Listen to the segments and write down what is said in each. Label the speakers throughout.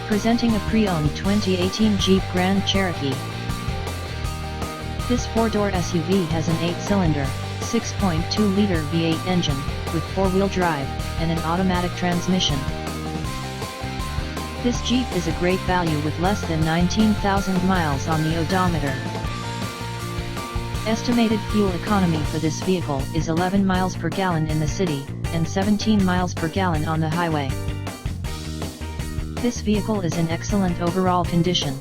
Speaker 1: Presenting a pre-owned 2018 Jeep Grand Cherokee. This four-door SUV has an 8-cylinder, 6.2-liter V8 engine, with four-wheel drive, and an automatic transmission. This Jeep is a great value with less than 19,000 miles on the odometer. Estimated fuel economy for this vehicle is 11 miles per gallon in the city, and 17 miles per gallon on the highway. This vehicle is in excellent overall condition.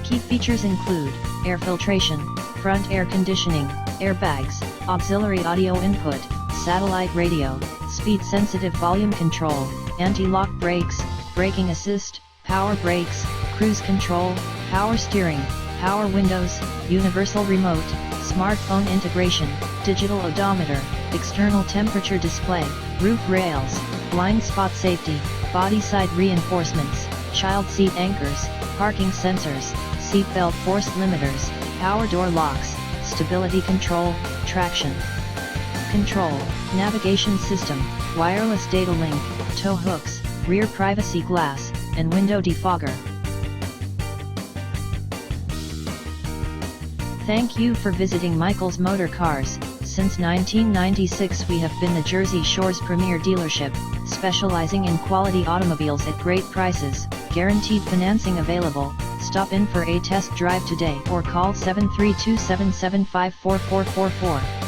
Speaker 1: Key features include air filtration, front air conditioning, airbags, auxiliary audio input, satellite radio, speed-sensitive volume control, anti-lock brakes, braking assist, power brakes, cruise control, power steering, power windows, universal remote, smartphone integration, digital odometer, external temperature display, roof rails, blind spot safety, body side reinforcements, child seat anchors, parking sensors, seat belt force limiters, power door locks, stability control, traction control, navigation system, wireless data link, tow hooks, rear privacy glass, and window defogger. Thank you for visiting Michael's Motorcars. Since 1996 we have been the Jersey Shore's premier dealership, specializing in quality automobiles at great prices, guaranteed financing available. Stop in for a test drive today or call 732-775-4444.